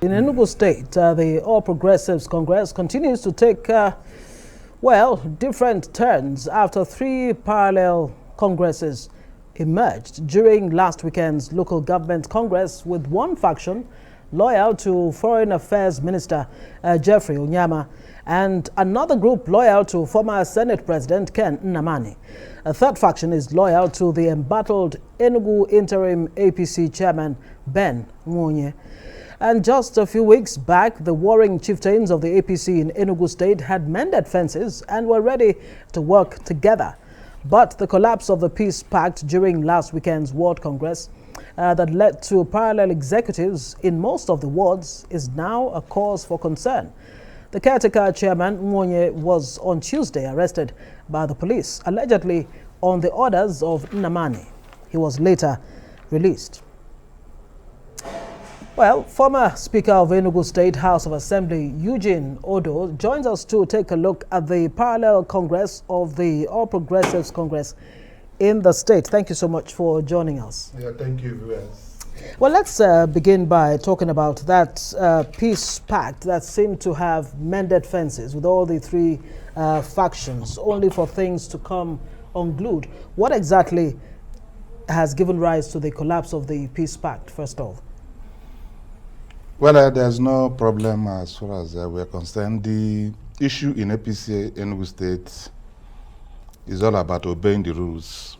In Enugu State, the All Progressives Congress continues to take, different turns after 3 parallel congresses emerged during last weekend's local government congress, with one faction loyal to Foreign Affairs Minister Geoffrey Onyama and another group loyal to former Senate President Ken Nnamani. A third faction is loyal to the embattled Enugu interim APC chairman Ben Nwonye. And just a few weeks back, the warring chieftains of the APC in Enugu State had mended fences and were ready to work together. But the collapse of the peace pact during last weekend's Ward Congress that led to parallel executives in most of the wards is now a cause for concern. The caretaker chairman, Nwonye, was on Tuesday arrested by the police, allegedly on the orders of Nnamani. He was later released. Well, former Speaker of Enugu State House of Assembly, Eugene Odo, joins us to take a look at the parallel congress of the All Progressives Congress in the state. Thank you so much for joining us. Yeah, thank you, viewers. Well, let's begin by talking about that peace pact that seemed to have mended fences with all the 3 factions, only for things to come unglued. What exactly has given rise to the collapse of the peace pact, first of all? Well, there's no problem as far as we're concerned. The issue in APC Enugu State is all about obeying the rules.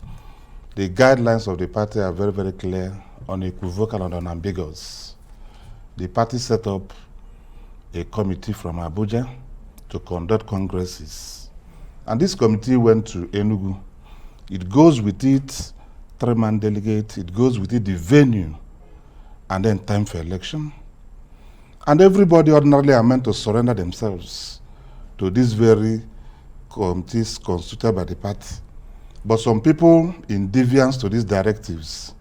The guidelines of the party are very, very clear, unequivocal and unambiguous. The party set up a committee from Abuja to conduct congresses. And this committee went to Enugu. It goes with it 3-man delegate, it goes with it the venue, and then time for election. And everybody ordinarily are meant to surrender themselves to these very committees constituted by the party. But some people, in deviance to these directives,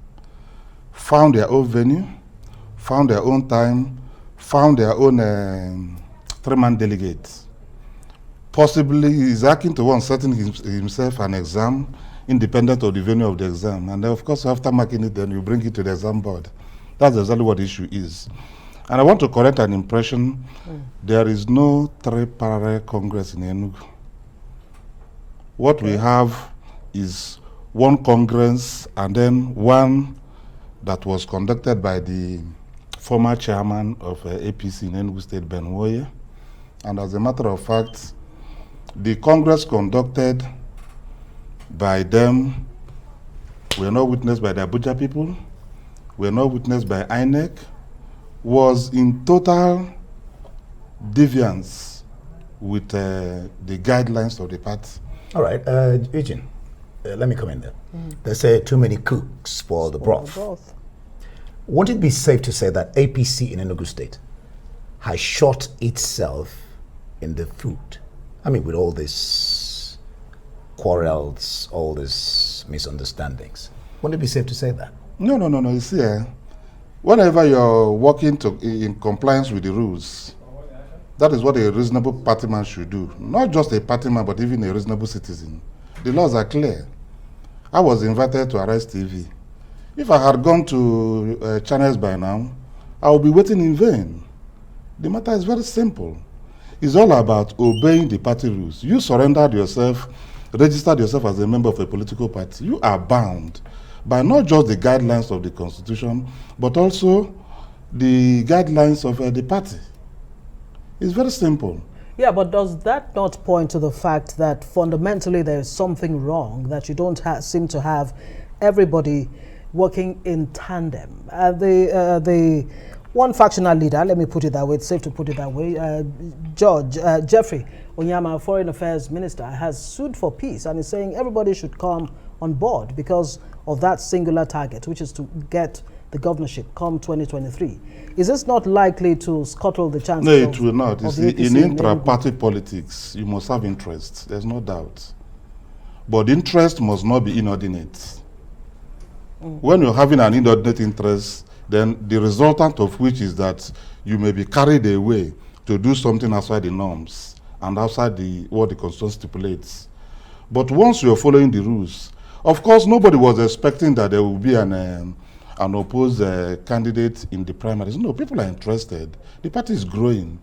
found their own venue, found their own time, found their own 3-man delegate. Possibly he is acting to one setting himself an exam independent of the venue of the exam. And then, of course, after marking it, then you bring it to the exam board. That's exactly what the issue is. And I want to correct an impression. There is no 3 parallel congress in Enugu. What we have is one congress and then one that was conducted by the former chairman of APC in Enugu State, Ben Nwonye. And as a matter of fact, the congress conducted by them were not witnessed by the Abuja people, were not witnessed by INEC, was in total deviance with the guidelines of the party. All right, Eugene, let me come in there. They say too many cooks spoil the broth. Won't it be safe to say that APC in Enugu State has shot itself in the foot? I mean, with all these quarrels, all these misunderstandings. Won't it be safe to say that? No. You see, whenever you're working in compliance with the rules, that is what a reasonable partyman should do. Not just a partyman, but even a reasonable citizen. The laws are clear. I was invited to Arise TV. If I had gone to channels by now, I would be waiting in vain. The matter is very simple. It's all about obeying the party rules. You surrendered yourself, registered yourself as a member of a political party. You are bound by not just the guidelines of the Constitution, but also the guidelines of the party. It's very simple. Yeah, but does that not point to the fact that fundamentally there is something wrong, that you don't seem to have everybody working in tandem? The one factional leader, let me put it that way, it's safe to put it that way, Geoffrey Onyama, Foreign Affairs Minister, has sued for peace and is saying everybody should come on board because of that singular target, which is to get the governorship come 2023. Is this not likely to scuttle the chances? No, it will not. In intra-party politics, you must have interest. There's no doubt. But interest must not be inordinate. When you're having an inordinate interest, then the resultant of which is that you may be carried away to do something outside the norms and outside what the Constitution stipulates. But once you're following the rules, of course, nobody was expecting that there will be an an opposed candidate in the primaries. No, people are interested. The party is growing.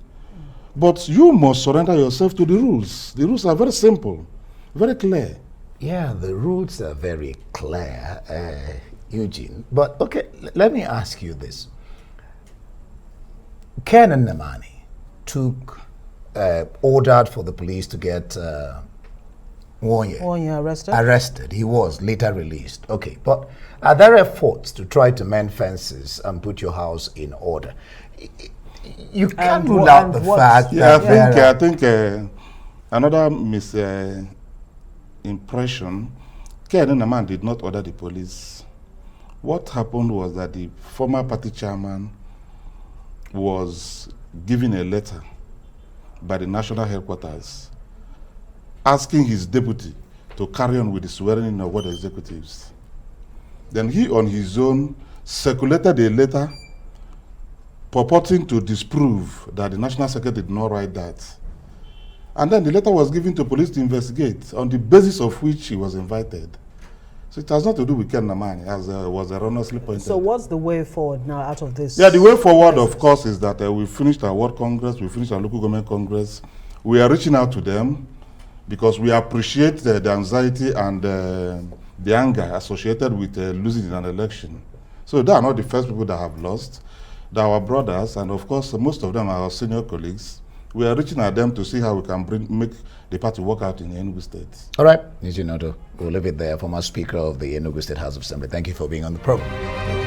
But you must surrender yourself to the rules. The rules are very simple, very clear. Yeah, the rules are very clear, Eugene. But okay, let me ask you this. Ken and Namani ordered for the police to get Wonye arrested? Arrested. He was later released. Okay, but are there efforts to try to mend fences and put your house in order? You can't rule out the fact that... Yeah, I think another impression, Ken Naman did not order the police. What happened was that the former party chairman was given a letter by the national headquarters asking his deputy to carry on with the swearing in of ward executives. Then he on his own circulated a letter purporting to disprove that the national secretary did not write that. And then the letter was given to police to investigate, on the basis of which he was invited. So it has not to do with Ken Namani, as was erroneously pointed. So what's the way forward now out of this? Yeah, the way forward, of course, is that we finished our World Congress, we finished our local government Congress. We are reaching out to them because we appreciate the anxiety and the anger associated with losing in an election. So they are not the first people that have lost. They are our brothers, and of course, most of them are our senior colleagues. We are reaching at them to see how we can make the party work out in the Enugu State. All right, Eugene Odo, we'll leave it there. Former Speaker of the Enugu State House of Assembly. Thank you for being on the program.